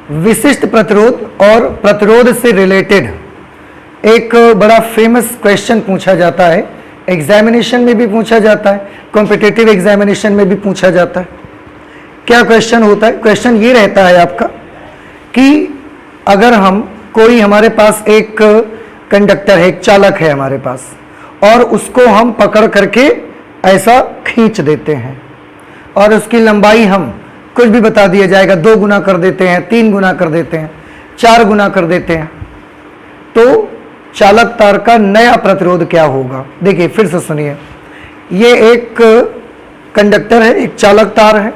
विशिष्ट प्रतिरोध और प्रतिरोध से रिलेटेड एक बड़ा फेमस क्वेश्चन पूछा जाता है, एग्जामिनेशन में भी पूछा जाता है, कॉम्पिटिटिव एग्जामिनेशन में भी पूछा जाता है। क्या क्वेश्चन होता है? क्वेश्चन ये रहता है आपका कि अगर हम कोई, हमारे पास एक कंडक्टर है, एक चालक है हमारे पास, और उसको हम पकड़ करके ऐसा खींच देते हैं और उसकी लंबाई हम कुछ भी बता दिया जाएगा, 2 गुना कर देते हैं, 3 गुना कर देते हैं, 4 गुना कर देते हैं, तो चालक तार का नया प्रतिरोध क्या होगा? देखिए फिर से सुनिए, ये एक कंडक्टर है, एक चालक तार है,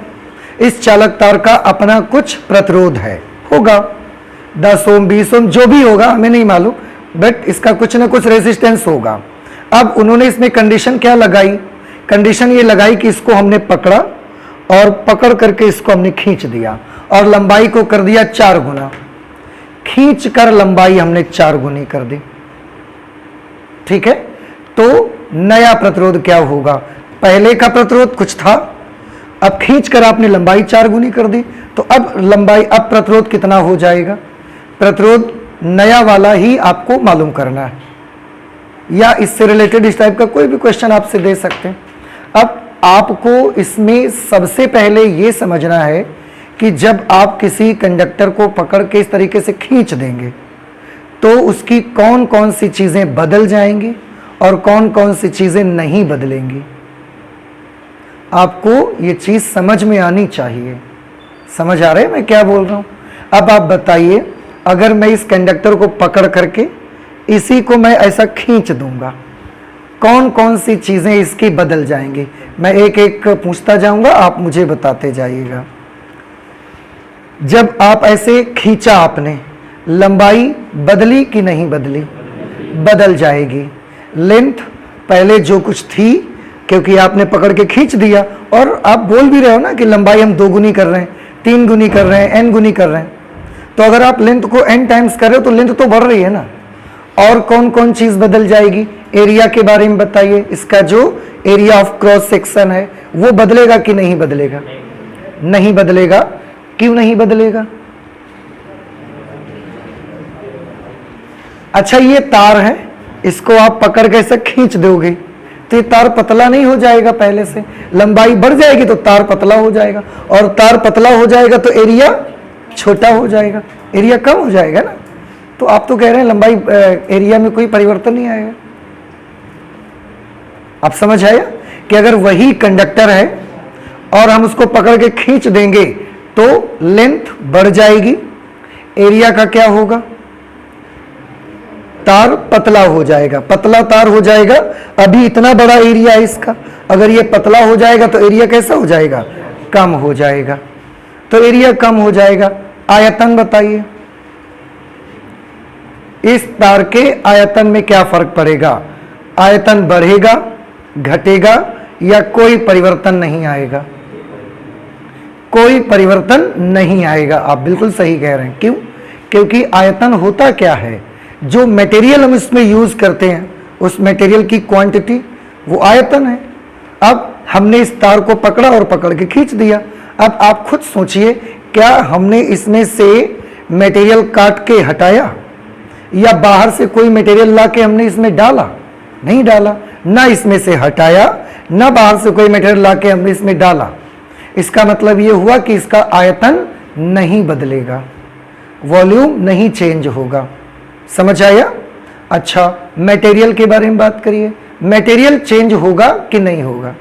इस चालक तार का अपना कुछ प्रतिरोध है, होगा 10 ओम 20 ओम जो भी होगा, हमें नहीं मालूम, बट इसका कुछ ना कुछ रेजिस्टेंस होगा। अब उन्होंने इसमें कंडीशन क्या लगाई? कंडीशन ये लगाई कि इसको हमने पकड़ा और पकड़ करके इसको हमने खींच दिया और लंबाई को कर दिया 4 गुना, खींच कर लंबाई हमने 4 गुनी कर दी। ठीक है, तो नया प्रतिरोध क्या होगा? पहले का प्रतिरोध कुछ था, अब खींच कर आपने लंबाई 4 गुनी कर दी, तो अब लंबाई, अब प्रतिरोध कितना हो जाएगा? प्रतिरोध नया वाला ही आपको मालूम करना है, या इससे रिलेटेड इस टाइप का कोई भी क्वेश्चन आपसे दे सकते हैं। अब आपको इसमें सबसे पहले ये समझना है कि जब आप किसी कंडक्टर को पकड़ के इस तरीके से खींच देंगे तो उसकी कौन कौन सी चीजें बदल जाएंगी और कौन कौन सी चीजें नहीं बदलेंगी। आपको ये चीज समझ में आनी चाहिए। समझ आ रहा है मैं क्या बोल रहा हूं? अब आप बताइए, अगर मैं इस कंडक्टर को पकड़ करके इसी को मैं ऐसा खींच दूंगा, कौन कौन सी चीजें इसकी बदल जाएंगी? मैं एक एक पूछता जाऊंगा, आप मुझे बताते जाइएगा। जब आप ऐसे खींचा, आपने लंबाई बदली कि नहीं बदली? बदल जाएगी। लेंथ पहले जो कुछ थी, क्योंकि आपने पकड़ के खींच दिया, और आप बोल भी रहे हो ना कि लंबाई हम 2 गुनी कर रहे हैं, 3 गुनी कर रहे हैं, n गुनी कर रहे हैं, तो अगर आप लेंथ को n टाइम्स कर रहे हो तो लेंथ तो बढ़ रही है ना। और कौन कौन चीज बदल जाएगी? एरिया के बारे में बताइए। इसका जो एरिया ऑफ क्रॉस सेक्शन है वो बदलेगा कि नहीं बदलेगा? नहीं बदलेगा। क्यों नहीं बदलेगा? अच्छा, ये तार है, इसको आप पकड़ के ऐसे खींच दोगे तो ये तार पतला नहीं हो जाएगा? पहले से लंबाई बढ़ जाएगी तो तार पतला हो जाएगा, और तार पतला हो जाएगा तो एरिया छोटा हो जाएगा, एरिया कम हो जाएगा ना। तो आप तो कह रहे हैं लंबाई, एरिया में कोई परिवर्तन नहीं आएगा। आप समझ आया कि अगर वही कंडक्टर है और हम उसको पकड़ के खींच देंगे तो लेंथ बढ़ जाएगी, एरिया का क्या होगा? तार पतला हो जाएगा, पतला तार हो जाएगा। अभी इतना बड़ा एरिया है इसका, अगर ये पतला हो जाएगा तो एरिया कैसा हो जाएगा? कम हो जाएगा। तो एरिया कम हो जाएगा। आयतन बताइए, इस तार के आयतन में क्या फर्क पड़ेगा? आयतन बढ़ेगा, घटेगा, या कोई परिवर्तन नहीं आएगा? कोई परिवर्तन नहीं आएगा। आप बिल्कुल सही कह रहे हैं। क्यों? क्योंकि आयतन होता क्या है? जो मटेरियल हम इसमें यूज करते हैं, उस मटेरियल की क्वांटिटी, वो आयतन है। अब हमने इस तार को पकड़ा और पकड़ के खींच दिया। अब आप खुद सोचिए, क्या हमने इसमें से मटेरियल काट के हटाया, या बाहर से कोई मटेरियल ला के हमने इसमें डाला? नहीं डाला। ना इसमें से हटाया, ना बाहर से कोई मटेरियल ला के हमने इसमें डाला। इसका मतलब ये हुआ कि इसका आयतन नहीं बदलेगा, वॉल्यूम नहीं चेंज होगा। समझ आया? अच्छा, मटेरियल के बारे में बात करिए। मटेरियल चेंज होगा कि नहीं होगा?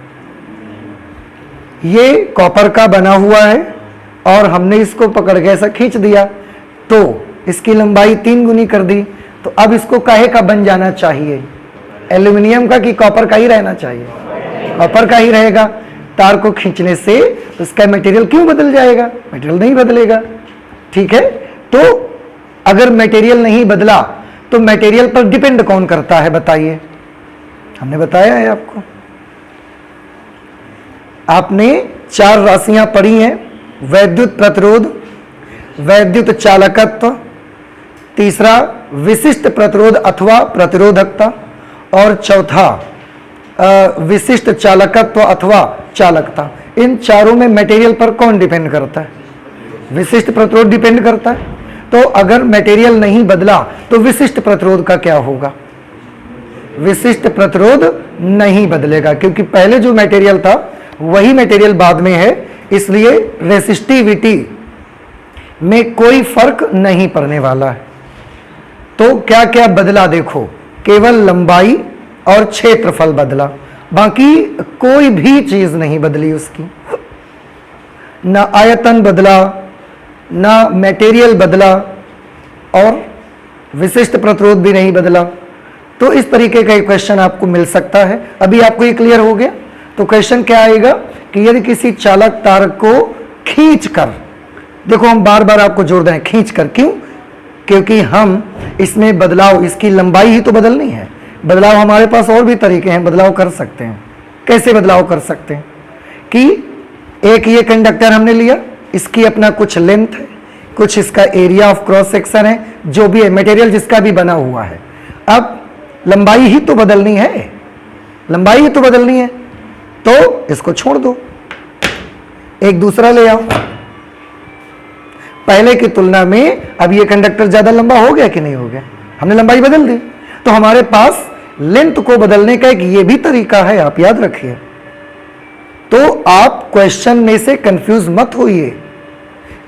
ये कॉपर का बना हुआ है और हमने इसको पकड़ के ऐसा खींच दिया तो इसकी लंबाई 3 गुनी कर दी, तो अब इसको काहे का बन जाना चाहिए? एल्यूमिनियम का कि कॉपर का ही रहना चाहिए? कॉपर का ही रहेगा। तार को खींचने से उसका मटेरियल क्यों बदल जाएगा? मटेरियल नहीं बदलेगा। ठीक है, तो अगर मटेरियल नहीं बदला तो मटेरियल पर डिपेंड कौन करता है बताइए? हमने बताया है आपको। आपने 4 राशियां पढ़ी हैं, वैद्युत प्रतिरोध, वैद्युत चालकत्व, तीसरा विशिष्ट प्रतिरोध अथवा प्रतिरोधकता, और चौथा विशिष्ट चालकत्व अथवा चालकता। इन चारों में मटेरियल पर कौन डिपेंड करता है? विशिष्ट प्रतिरोध डिपेंड करता है। तो अगर मटेरियल नहीं बदला तो विशिष्ट प्रतिरोध का क्या होगा? विशिष्ट प्रतिरोध नहीं बदलेगा, क्योंकि पहले जो मटेरियल था वही मटेरियल बाद में है, इसलिए रेसिस्टिविटी में कोई फर्क नहीं पड़ने वाला है। तो क्या क्या बदला? देखो, केवल लंबाई और क्षेत्रफल बदला, बाकी कोई भी चीज नहीं बदली उसकी। ना आयतन बदला, ना मटेरियल बदला, और विशिष्ट प्रतिरोध भी नहीं बदला। तो इस तरीके का एक क्वेश्चन आपको मिल सकता है। अभी आपको ये क्लियर हो गया? तो क्वेश्चन क्या आएगा कि यदि किसी चालक तार को खींचकर, देखो हम बार बार आपको जोड़ दें खींचकर, क्यों? क्योंकि हम इसमें बदलाव, इसकी लंबाई ही तो बदलनी है। बदलाव हमारे पास और भी तरीके हैं, बदलाव कर सकते हैं। कैसे बदलाव कर सकते हैं? कि एक ये कंडक्टर हमने लिया, इसकी अपना कुछ लेंथ है, कुछ इसका एरिया ऑफ क्रॉस सेक्शन है, जो भी है मटेरियल जिसका भी बना हुआ है। अब लंबाई ही तो बदलनी है, लंबाई ही तो बदलनी है, तो इसको छोड़ दो, एक दूसरा ले आओ। पहले की तुलना में अब ये कंडक्टर ज्यादा लंबा हो गया कि नहीं हो गया? हमने लंबाई बदल दी। तो हमारे पास लेंथ को बदलने का एक ये भी तरीका है, आप याद रखिए। तो आप क्वेश्चन में से कंफ्यूज मत होइए।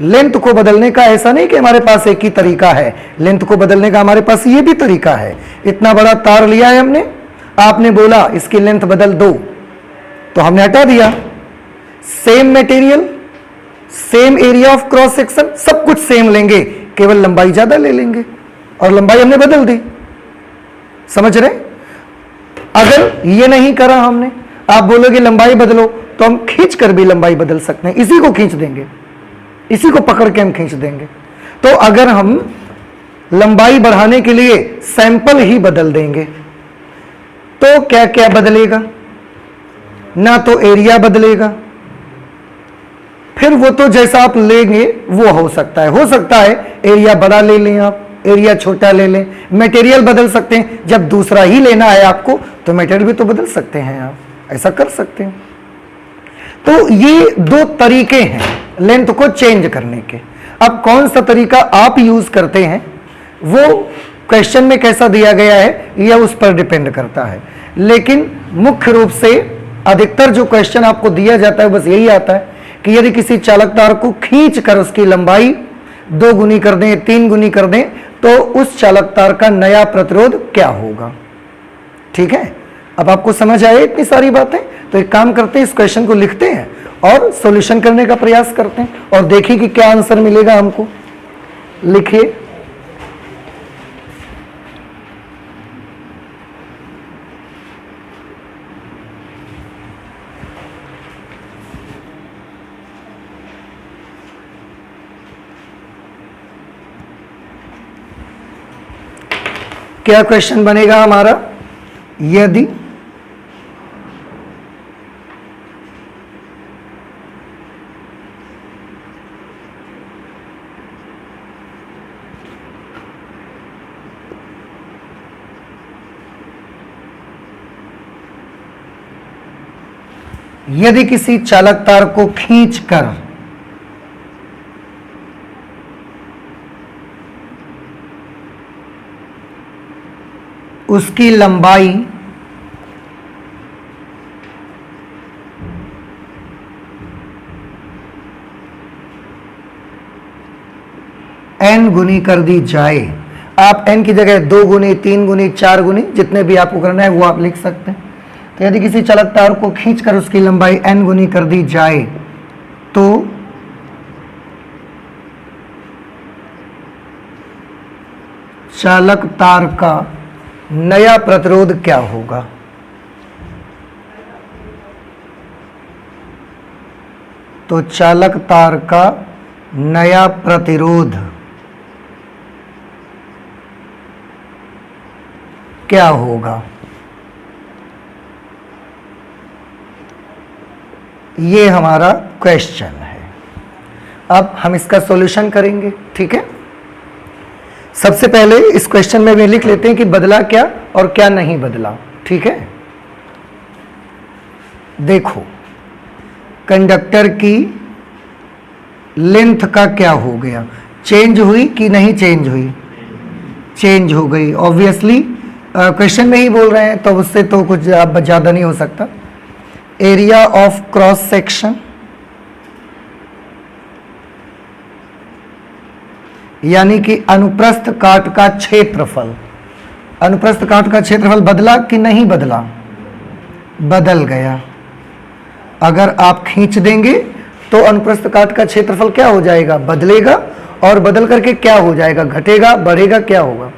लेंथ को बदलने का ऐसा नहीं कि हमारे पास एक ही तरीका है, लेंथ को बदलने का हमारे पास ये भी तरीका है। इतना बड़ा तार लिया है हमने, आपने बोला इसकी लेंथ बदल दो, तो हमने हटा दिया। Same material, same area of cross section, सब कुछ सेम लेंगे, केवल लंबाई ज्यादा ले लेंगे, और लंबाई हमने बदल दी। समझ रहे? अगर ये नहीं करा हमने, आप बोलोगे लंबाई बदलो, तो हम खींच कर भी लंबाई बदल सकते हैं। इसी को खींच देंगे, इसी को पकड़ के हम खींच देंगे। तो अगर हम लंबाई बढ़ाने के लिए सैंपल ही बदल देंगे, तो क्या क्या बदलेगा? ना तो एरिया बदलेगा, फिर वो तो जैसा आप लेंगे वो हो सकता है एरिया बड़ा ले लें आप, एरिया छोटा ले लें। मटेरियल बदल सकते हैं, जब दूसरा ही लेना है आपको तो मटेरियल भी तो बदल सकते हैं, आप ऐसा कर सकते हैं। तो ये दो तरीके हैं लेंथ को चेंज करने के। अब कौन सा तरीका आप यूज करते हैं वो क्वेश्चन में कैसा दिया गया है यह उस पर डिपेंड करता है, लेकिन मुख्य रूप से अधिकतर जो क्वेश्चन आपको दिया जाता है बस यही आता है कि यदि किसी चालक तार को खींच कर उसकी लंबाई 2 गुनी कर दें, 3 गुनी कर दें, तो उस चालक तार का नया प्रतिरोध क्या होगा। ठीक है, अब आपको समझ आए इतनी सारी बातें? तो एक काम करते हैं, इस क्वेश्चन को लिखते हैं और सॉल्यूशन करने का प्रयास करते हैं और देखिए कि क्या आंसर मिलेगा हमको। लिखिए, क्या क्वेश्चन बनेगा हमारा? यदि किसी चालक तार को खींचकर उसकी लंबाई n गुनी कर दी जाए, आप n की जगह 2 गुनी, 3 गुनी, 4 गुनी, जितने भी आपको करना है वो आप लिख सकते हैं। तो यदि किसी चालक तार को खींचकर उसकी लंबाई n गुनी कर दी जाए तो चालक तार का नया प्रतिरोध क्या होगा? तो चालक तार का नया प्रतिरोध क्या होगा? ये हमारा क्वेश्चन है। अब हम इसका सॉल्यूशन करेंगे। ठीक है, सबसे पहले इस क्वेश्चन में भी लिख लेते हैं कि बदला क्या और क्या नहीं बदला। ठीक है, देखो, कंडक्टर की लेंथ का क्या हो गया, चेंज हुई कि नहीं चेंज हुई, चेंज हो गई। ऑब्वियसली क्वेश्चन में ही बोल रहे हैं तो उससे तो कुछ ज़्यादा नहीं हो सकता। एरिया ऑफ क्रॉस सेक्शन यानी कि अनुप्रस्थ काट का क्षेत्रफल, अनुप्रस्थ काट का क्षेत्रफल बदला कि नहीं बदला, बदल गया। अगर आप खींच देंगे तो अनुप्रस्थ काट का क्षेत्रफल क्या हो जाएगा, बदलेगा, और बदल करके क्या हो जाएगा, घटेगा, बढ़ेगा, क्या होगा,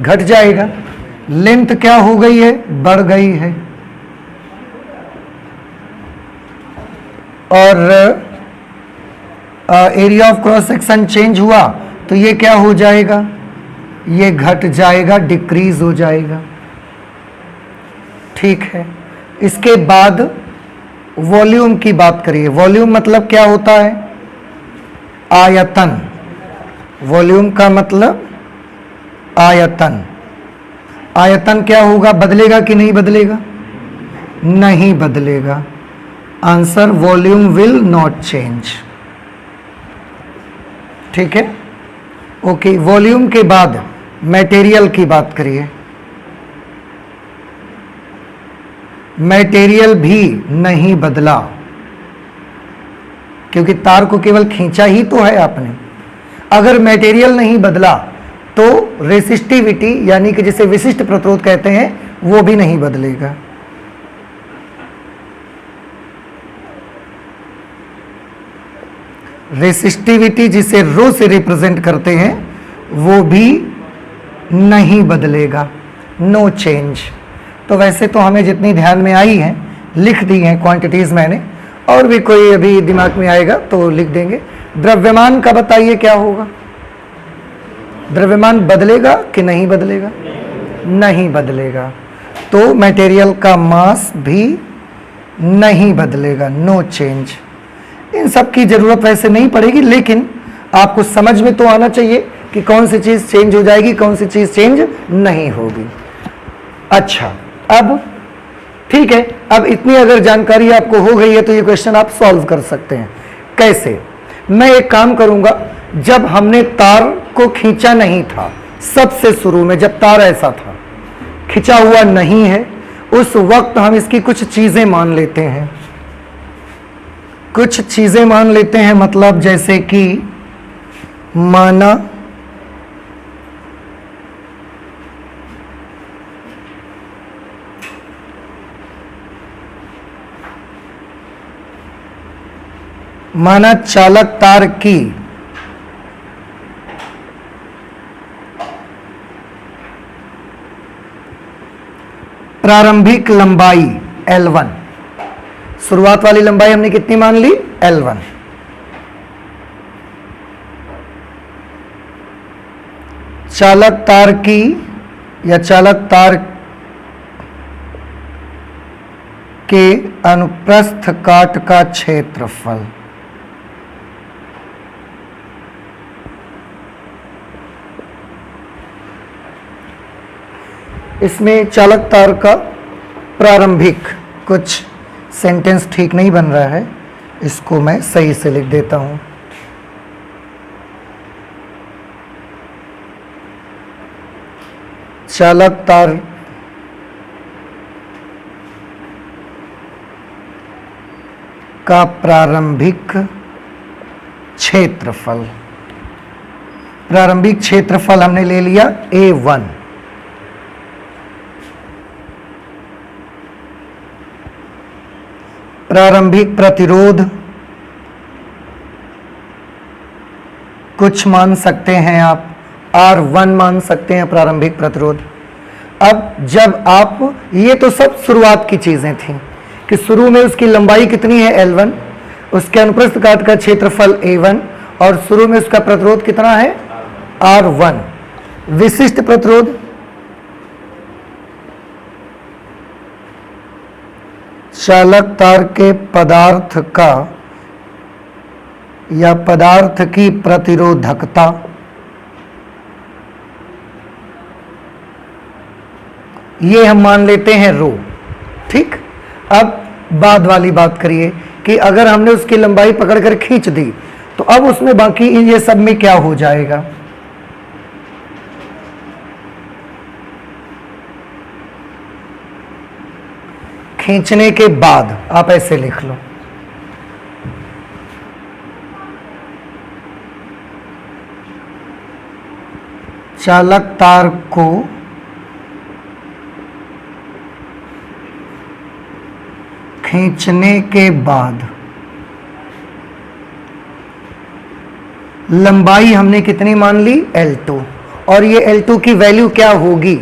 घट जाएगा। लेंथ क्या हो गई है, बढ़ गई है। और area of cross section change हुआ तो ये क्या हो जाएगा, ये घट जाएगा, डिक्रीज हो जाएगा। ठीक है, इसके बाद वॉल्यूम की बात करिए। वॉल्यूम मतलब क्या होता है, आयतन। वॉल्यूम का मतलब आयतन। आयतन क्या होगा, बदलेगा कि नहीं बदलेगा, नहीं बदलेगा। Answer volume will not change. ठीक है, ओके। वॉल्यूम के बाद मटेरियल की बात करिए। मटेरियल भी नहीं बदला, क्योंकि तार को केवल खींचा ही तो है आपने। अगर मटेरियल नहीं बदला तो रेसिस्टिविटी यानी कि जिसे विशिष्ट प्रतिरोध कहते हैं वो भी नहीं बदलेगा। रेसिस्टिविटी जिसे रो से रिप्रेजेंट करते हैं वो भी नहीं बदलेगा, नो चेंज। तो वैसे तो हमें जितनी ध्यान में आई हैं लिख दी हैं क्वांटिटीज मैंने, और भी कोई अभी दिमाग में आएगा तो लिख देंगे। द्रव्यमान का बताइए क्या होगा, द्रव्यमान बदलेगा कि नहीं बदलेगा, नहीं बदलेगा। तो मटेरियल का मास भी नहीं बदलेगा, नो चेंज। इन सब की जरूरत वैसे नहीं पड़ेगी, लेकिन आपको समझ में तो आना चाहिए कि कौन सी चीज चेंज हो जाएगी, कौन सी चीज चेंज नहीं होगी। अच्छा, अब ठीक है, अब इतनी अगर जानकारी आपको हो गई है तो ये क्वेश्चन आप सॉल्व कर सकते हैं। कैसे, मैं एक काम करूंगा, जब हमने तार को खींचा नहीं था, सबसे शुरू में जब तार ऐसा था, खिंचा हुआ नहीं है, उस वक्त हम इसकी कुछ चीजें मान लेते हैं। कुछ चीजें मान लेते हैं मतलब जैसे कि माना चालक तार की प्रारंभिक लंबाई L1, शुरुआत वाली लंबाई हमने कितनी मान ली, L1। चालक तार की या चालक तार के अनुप्रस्थ काट का क्षेत्रफल, इसमें चालक तार का प्रारंभिक, कुछ सेंटेंस ठीक नहीं बन रहा है, इसको मैं सही से लिख देता हूं। चालक तार का प्रारंभिक क्षेत्रफल, प्रारंभिक क्षेत्रफल हमने ले लिया A1। प्रारंभिक प्रतिरोध कुछ मान सकते हैं आप, R1 मान सकते हैं प्रारंभिक प्रतिरोध। अब जब आप, ये तो सब शुरुआत की चीजें थी कि शुरू में उसकी लंबाई कितनी है L1, उसके अनुप्रस्थ काट का क्षेत्रफल A1, और शुरू में उसका प्रतिरोध कितना है R1। विशिष्ट प्रतिरोध, चालक तार के पदार्थ का या पदार्थ की प्रतिरोधकता, ये हम मान लेते हैं रो। ठीक, अब बाद वाली बात करिए कि अगर हमने उसकी लंबाई पकड़कर खींच दी तो अब उसमें बाकी ये सब में क्या हो जाएगा, खींचने के बाद आप ऐसे लिख लो, चालक तार को खींचने के बाद लंबाई हमने कितनी मान ली, L2, और ये L2 की वैल्यू क्या होगी,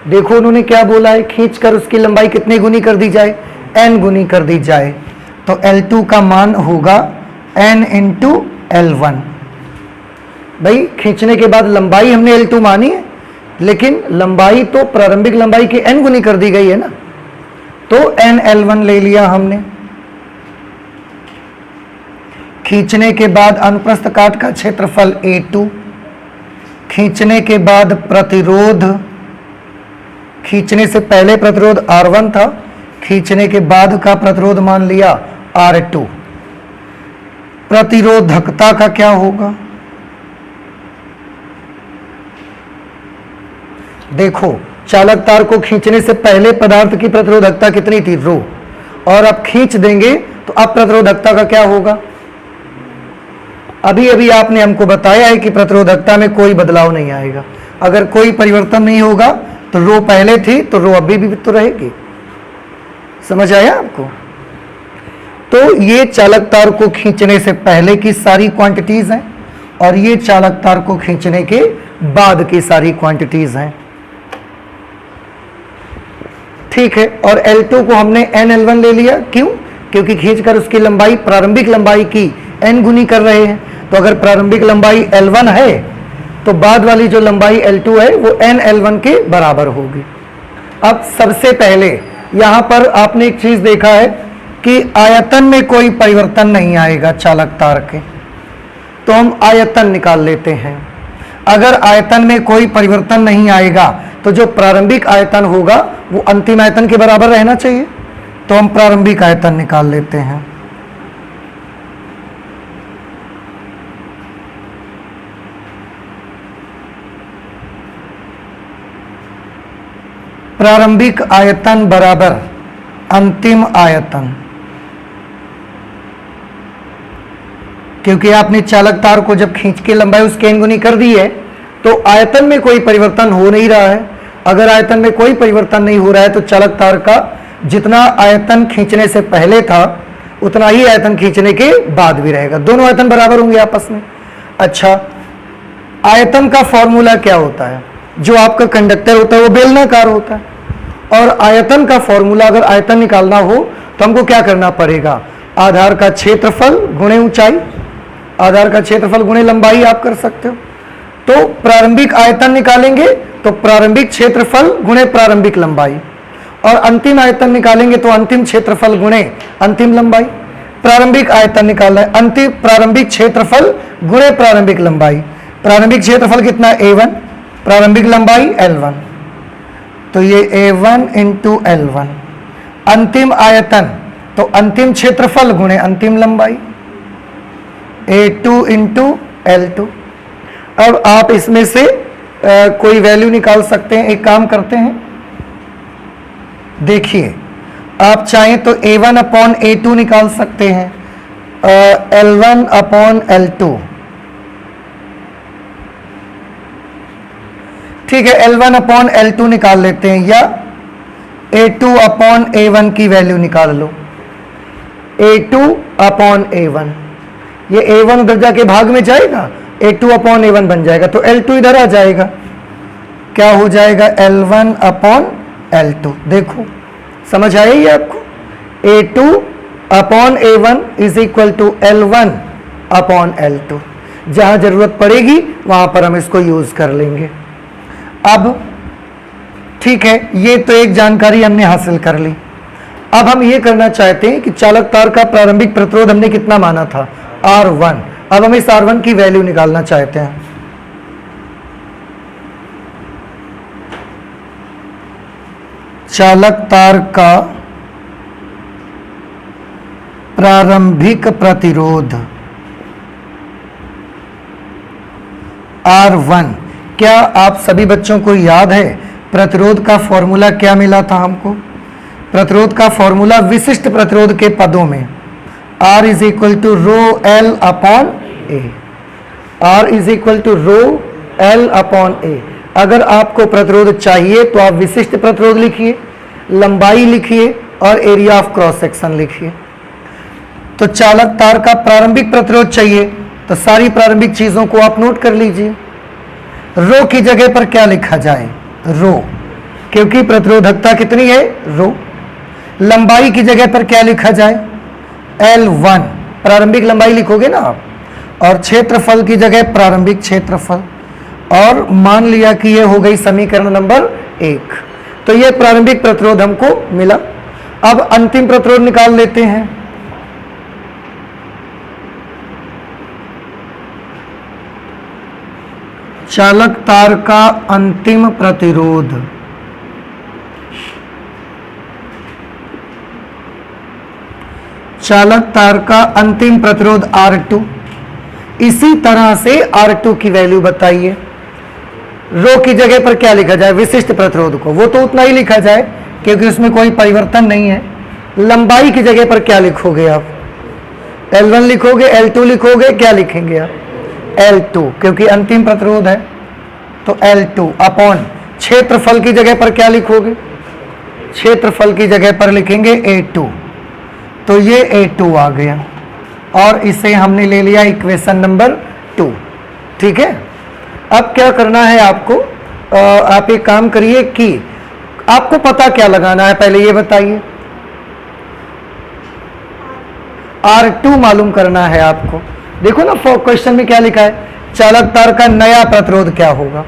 देखो उन्होंने क्या बोला है, खींचकर उसकी लंबाई कितने गुनी कर दी जाए, n गुनी कर दी जाए, तो L2 का मान होगा n इंटू L1। भाई खींचने के बाद लंबाई हमने L2 मानी है, लेकिन लंबाई तो प्रारंभिक लंबाई की n गुनी कर दी गई है ना, तो n L1 ले लिया हमने। खींचने के बाद अनुप्रस्थ काट का क्षेत्रफल A2, खींचने के बाद प्रतिरोध, खींचने से पहले प्रतिरोध R1 था, खींचने के बाद का प्रतिरोध मान लिया R2। प्रतिरोधकता का क्या होगा, देखो चालक तार को खींचने से पहले पदार्थ की प्रतिरोधकता कितनी थी, रो, और अब खींच देंगे तो अब प्रतिरोधकता का क्या होगा, अभी अभी आपने हमको बताया है कि प्रतिरोधकता में कोई बदलाव नहीं आएगा, अगर कोई परिवर्तन नहीं होगा तो रो पहले थी तो रो अभी भी तो रहेगी। समझ आया आपको? तो ये चालक तार को खींचने से पहले की सारी क्वांटिटीज हैं और ये चालक तार को खींचने के बाद की सारी क्वांटिटीज हैं। ठीक है, और L2 को हमने nL1 ले लिया, क्यों? क्योंकि खींचकर उसकी लंबाई प्रारंभिक लंबाई की n गुनी कर रहे हैं, तो अगर प्रारंभिक लंबाई L1 है तो बाद वाली जो लंबाई L2 है वो nL1 के बराबर होगी। अब सबसे पहले यहां पर आपने एक चीज देखा है कि आयतन में कोई परिवर्तन नहीं आएगा चालक तार के, तो हम आयतन निकाल लेते हैं। अगर आयतन में कोई परिवर्तन नहीं आएगा तो जो प्रारंभिक आयतन होगा वो अंतिम आयतन के बराबर रहना चाहिए, तो हम प्रारंभिक आयतन निकाल लेते हैं। प्रारंभिक आयतन बराबर अंतिम आयतन, क्योंकि आपने चालक तार को जब खींच के लंबाई उसके n गुनी कर दी है तो आयतन में कोई परिवर्तन हो नहीं रहा है। अगर आयतन में कोई परिवर्तन नहीं हो रहा है तो चालक तार का जितना आयतन खींचने से पहले था उतना ही आयतन खींचने के बाद भी रहेगा, दोनों आयतन बराबर होंगे आपस में। अच्छा, आयतन का फॉर्मूला क्या होता है? जो आपका कंडक्टर होता है वो बेलनाकार होता है, और आयतन का फॉर्मूला अगर आयतन निकालना हो तो हमको क्या करना पड़ेगा, आधार का क्षेत्रफल गुणे ऊंचाई, आधार का क्षेत्रफल गुणे लंबाई आप कर सकते हो। तो प्रारंभिक आयतन निकालेंगे तो प्रारंभिक क्षेत्रफल गुणे प्रारंभिक लंबाई, और अंतिम आयतन निकालेंगे तो अंतिम क्षेत्रफल गुणे अंतिम लंबाई। प्रारंभिक आयतन निकालना है, अंतिम प्रारंभिक क्षेत्रफल गुणे प्रारंभिक लंबाई। प्रारंभिक क्षेत्रफल कितना, A1, प्रारंभिक लंबाई L1, तो ये A1 इंटू L1। अंतिम आयतन तो अंतिम क्षेत्रफल गुणे अंतिम लंबाई, A2 इंटू L2। अब आप इसमें से कोई वैल्यू निकाल सकते हैं। एक काम करते हैं, देखिए आप चाहें तो A1 अपॉन A2 निकाल सकते हैं, L1 अपॉन L2। ठीक है, L1 अपॉन L2 निकाल लेते हैं, या A2 अपॉन A1 की वैल्यू निकाल लो, A2 अपॉन A1। ये A1 उधर जाके भाग में जाएगा, A2 अपॉन A1 बन जाएगा, तो L2 इधर आ जाएगा, क्या हो जाएगा, L1 अपॉन L2। देखो समझ आया ये आपको, A2 upon A1 is equal to L1 upon L2। जहां जरूरत पड़ेगी वहां पर हम इसको यूज कर लेंगे। अब ठीक है, ये तो एक जानकारी हमने हासिल कर ली। अब हम ये करना चाहते हैं कि चालक तार का प्रारंभिक प्रतिरोध हमने कितना माना था, R1। अब हम इस R1 की वैल्यू निकालना चाहते हैं। चालक तार का प्रारंभिक प्रतिरोध R1। क्या आप सभी बच्चों को याद है प्रतिरोध का फॉर्मूला क्या मिला था हमको? प्रतिरोध का फॉर्मूला विशिष्ट प्रतिरोध के पदों में R is equal to rho L upon A. R is equal to rho L upon A. अगर आपको प्रतिरोध चाहिए तो आप विशिष्ट प्रतिरोध लिखिए, लंबाई लिखिए और एरिया ऑफ क्रॉस सेक्शन लिखिए। तो चालक तार का प्रारंभिक प्रतिरोध चाहिए तो सारी प्रारंभिक चीजों को आप नोट कर लीजिए। रो की जगह पर क्या लिखा जाए? रो, क्योंकि प्रतिरोधकता कितनी है? रो। लंबाई की जगह पर क्या लिखा जाए? L1, प्रारंभिक लंबाई लिखोगे ना आप। और क्षेत्रफल की जगह प्रारंभिक क्षेत्रफल। और मान लिया कि यह हो गई समीकरण नंबर 1। तो यह प्रारंभिक प्रतिरोध हमको मिला। अब अंतिम प्रतिरोध निकाल लेते हैं। चालक तार का अंतिम प्रतिरोध चालक तार का अंतिम प्रतिरोध R2। इसी तरह से R2 की वैल्यू बताइए। रो की जगह पर क्या लिखा जाए? विशिष्ट प्रतिरोध को, वो तो उतना ही लिखा जाए क्योंकि उसमें कोई परिवर्तन नहीं है। लंबाई की जगह पर क्या लिखोगे आप? L1 लिखोगे, L2 लिखोगे, क्या लिखेंगे आप? L2, क्योंकि अंतिम प्रतिरोध है तो L2 अपॉन क्षेत्रफल की जगह पर क्या लिखोगे? क्षेत्रफल की जगह पर लिखेंगे A2। तो ये A2 आ गया और इसे हमने ले लिया इक्वेशन नंबर 2। ठीक है, अब क्या करना है आपको? आप एक काम करिए कि आपको पता क्या लगाना है, पहले ये बताइए। R2 मालूम करना है आपको। देखो ना क्वेश्चन में क्या लिखा है? चालक तार का नया प्रतिरोध क्या होगा?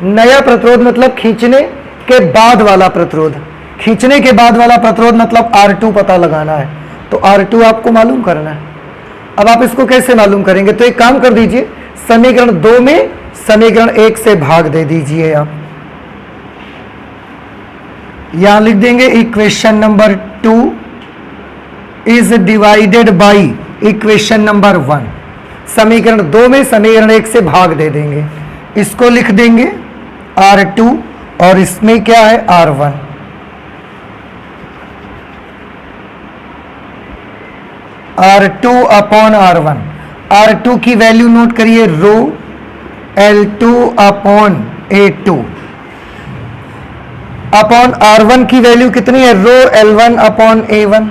नया प्रतिरोध मतलब खींचने के बाद वाला प्रतिरोध। खींचने के बाद वाला प्रतिरोध मतलब R2 पता लगाना है। तो R2 आपको मालूम करना है। अब आप इसको कैसे मालूम करेंगे? तो एक काम कर दीजिए, समीकरण 2 में समीकरण 1 से भाग दे दीजिए। आप यहां लिख देंगे equation number 2 is divided by equation number 1। समीकरण 2 में समीकरण 1 से भाग दे देंगे। इसको लिख देंगे R2 और इसमें क्या है? R1। R2 upon R1। R2 की वैल्यू नोट करिए, रो L2 upon A2 upon R1 की वैल्यू कितनी है? रो L1 अपॉन A1।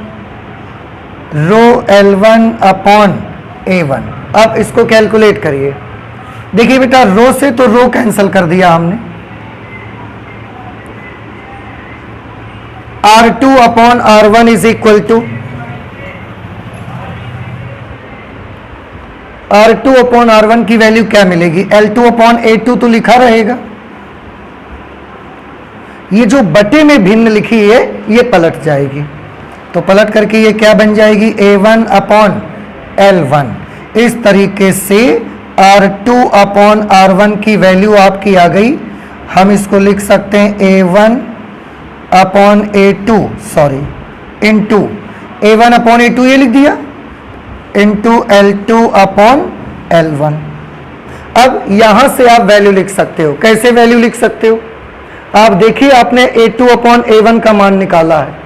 रो L1 अपॉन A1। अब इसको कैलकुलेट करिए। देखिए बेटा, रो से तो रो कैंसिल कर दिया हमने। R2 upon R1 is equal to R2 upon R1 की वैल्यू क्या मिलेगी? L2 अपॉन A2 तो लिखा रहेगा। ये जो बटे में भिन्न लिखी है ये पलट जाएगी। तो पलट करके ये क्या बन जाएगी? A1 upon L1। इस तरीके से R2 अपॉन R1 की वैल्यू आपकी आ गई। हम इसको लिख सकते हैं A1 upon A2, sorry into A1 upon A2 ये लिख दिया, इंटू L2 अपॉन L1। अब यहां से आप वैल्यू लिख सकते हो। कैसे वैल्यू लिख सकते हो? आप देखिए, आपने A2 अपॉन A1 का मान निकाला है।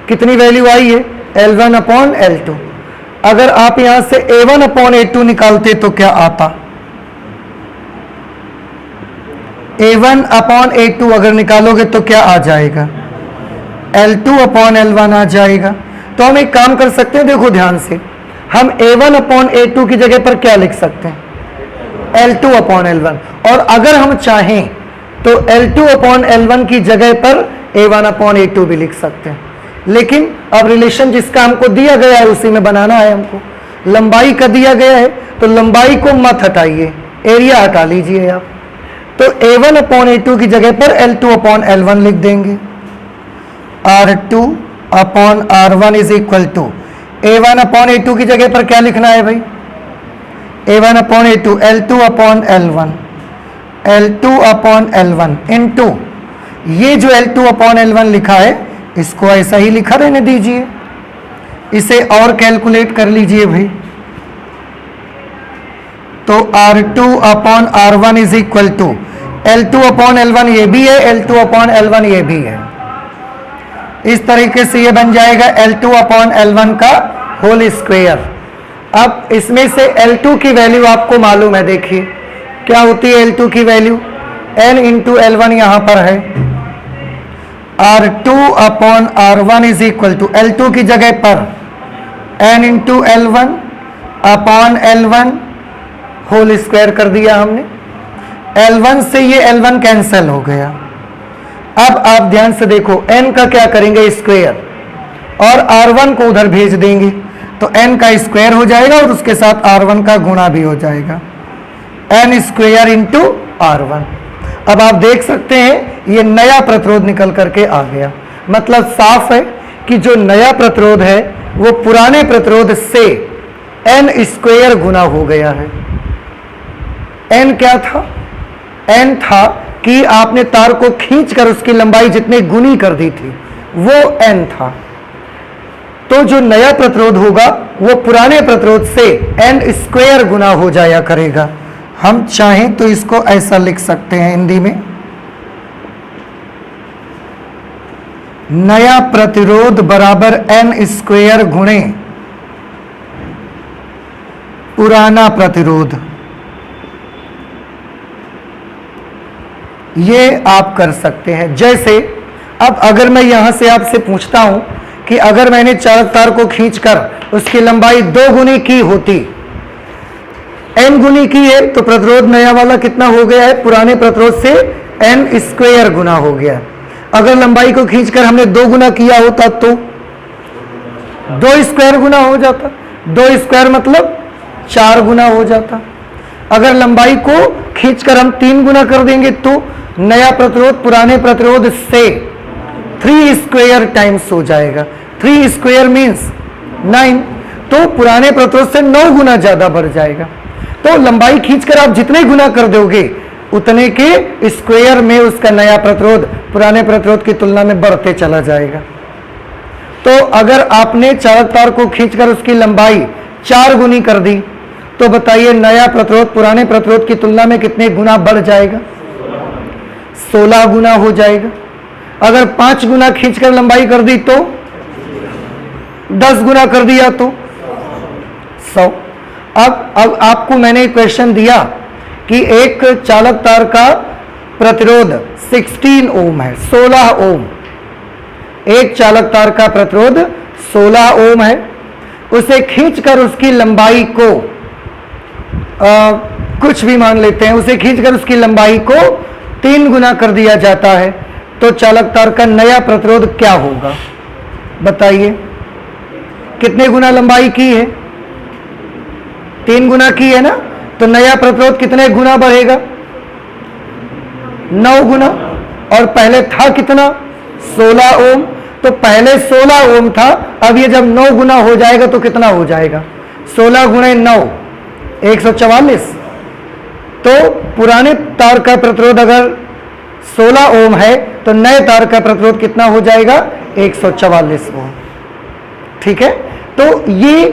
कितनी वैल्यू आई है? L1 upon L2। अगर आप यहां से A1 अपॉन A2 निकालते तो क्या आता? A1 अपॉन A2 अगर निकालोगे तो क्या आ जाएगा? L2 अपॉन L1 आ जाएगा। तो हम एक काम कर सकते हैं, देखो ध्यान से, हम A1 अपॉन A2 की जगह पर क्या लिख सकते हैं? L2 upon L1। और अगर हम चाहें तो L2 अपॉन L1 की जगह पर A1 अपॉन A2 भी लिख सकते हैं। लेकिन अब रिलेशन जिसका हमको दिया गया है उसी में बनाना है हमको। लंबाई का दिया गया है तो लंबाई को मत हटाइए, एरिया हटा लीजिए आप। तो A1 अपॉन A2 की जगह पर L2 अपॉन L1 लिख देंगे। R2 upon R1 is equal to A1 upon A2 की जगह पर क्या लिखना है भाई? A1 upon A2, L2 upon L1, L2 upon L1 into ये जो L2 अपॉन L1 लिखा है इसको ऐसा ही लिखा रहने दीजिए। इसे और कैलकुलेट कर लीजिए भाई। तो R2 upon R1 is equal to L2 upon L1 ये भी है, L2 अपॉन L1 ये भी है। इस तरीके से ये बन जाएगा L2 अपॉन L1 का होल स्क्वायर। अब इसमें से L2 की वैल्यू आपको मालूम है, देखिए क्या होती है L2 की वैल्यू, N इंटू L1 यहां पर है। R2 upon R1 is equal to L2 की जगह पर N into L1 upon L1 whole square कर दिया हमने। L1 से ये L1 कैंसिल हो गया। अब आप ध्यान से देखो, N का क्या करेंगे स्क्वायर और R1 को उधर भेज देंगे तो N का स्क्वायर हो जाएगा और उसके साथ R1 का गुणा भी हो जाएगा, N स्क्वायर इंटू R1। अब आप देख सकते हैं ये नया प्रतिरोध निकल करके आ गया। मतलब साफ है कि जो नया प्रतिरोध है वो पुराने प्रतिरोध से N स्क्वायर गुना हो गया है। N क्या था? N था कि आपने तार को खींचकर उसकी लंबाई जितनी गुनी कर दी थी, वो N था। तो जो नया प्रतिरोध होगा वो पुराने प्रतिरोध से N स्क्वायर गुना हो जाया करेगा। हम चाहें तो इसको ऐसा लिख सकते हैं हिंदी में, नया प्रतिरोध बराबर N स्क्वायर गुणे पुराना प्रतिरोध। ये आप कर सकते हैं। जैसे अब अगर मैं यहां से आपसे पूछता हूं कि अगर मैंने चालक तार को खींचकर उसकी लंबाई 2 गुनी की होती, N गुनी की है, तो प्रतिरोध नया वाला कितना हो गया है? पुराने प्रतिरोध से N स्क्वायर गुना हो गया। अगर लंबाई को खींचकर हमने 2 गुना किया होता तो 2 स्क्वायर गुना हो जाता। 2 स्क्वायर मतलब 4 गुना हो जाता। अगर लंबाई को खींचकर हम 3 गुना कर देंगे तो नया प्रतिरोध पुराने प्रतिरोध से 3 स्क्वायर टाइम्स हो जाएगा। 3 स्क्वायर मीन्स 9, तो पुराने प्रतिरोध से 9 गुना ज्यादा बढ़ जाएगा। तो लंबाई खींचकर आप जितने गुना कर दोगे उतने के स्क्वायर में उसका नया प्रतिरोध पुराने प्रतिरोध की तुलना में बढ़ते चला जाएगा। तो अगर आपने चालक तार को खींचकर उसकी लंबाई 4 गुनी कर दी तो बताइए नया प्रतिरोध पुराने प्रतिरोध की तुलना में कितने गुना बढ़ जाएगा? 16 गुना हो जाएगा। अगर 5 गुना खींचकर लंबाई कर दी तो 10 गुना कर दिया तो 100। अब आपको मैंने क्वेश्चन दिया कि एक चालक तार का प्रतिरोध 16 ओम है, 16 ओम। एक चालक तार का प्रतिरोध 16 ओम है। उसे खींचकर उसकी लंबाई को कुछ भी मान लेते हैं, उसे खींचकर उसकी लंबाई को 3 गुना कर दिया जाता है तो चालक तार का नया प्रतिरोध क्या होगा? बताइए कितने गुना लंबाई की है? 3 गुना की है ना, तो नया प्रतिरोध कितने गुना बढ़ेगा? 9 गुना। और पहले था कितना? 16 ओम। तो पहले 16 ओम था, अब ये जब 9 गुना हो जाएगा तो कितना हो जाएगा? 16 गुणे 9 144। तो पुराने तार का प्रतिरोध अगर 16 ओम है तो नए तार का प्रतिरोध कितना हो जाएगा? 144 ओम। ठीक है, तो ये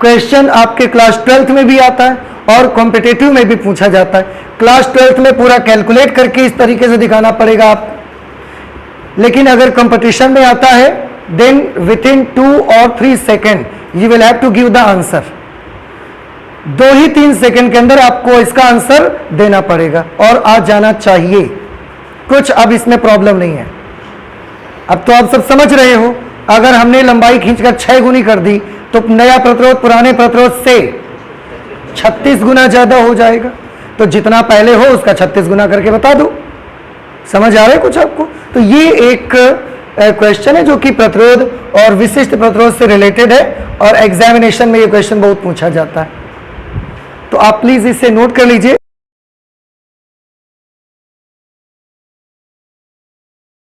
क्वेश्चन आपके क्लास 12th में भी आता है और कॉम्पिटिटिव में भी पूछा जाता है। क्लास 12th में पूरा कैलकुलेट करके इस तरीके से दिखाना पड़ेगा आपको, लेकिन अगर कंपटीशन में आता है देन विद इन 2 और 3 second you will have to give the answer. 2 ही 3 सेकेंड के अंदर आपको इसका आंसर देना पड़ेगा और आ जाना चाहिए। कुछ अब इसमें प्रॉब्लम नहीं है। अब तो आप सब समझ रहे हो, अगर हमने लंबाई खींचकर 6 गुनी कर दी तो नया प्रतिरोध पुराने प्रतिरोध से 36 गुना ज्यादा हो जाएगा। तो जितना पहले हो उसका 36 गुना करके बता दो। समझ आ रहा है कुछ आपको? तो ये एक क्वेश्चन है जो कि प्रतिरोध और विशिष्ट प्रतिरोध से रिलेटेड है और एग्जामिनेशन में ये क्वेश्चन बहुत पूछा जाता है। तो आप प्लीज इसे नोट कर लीजिए।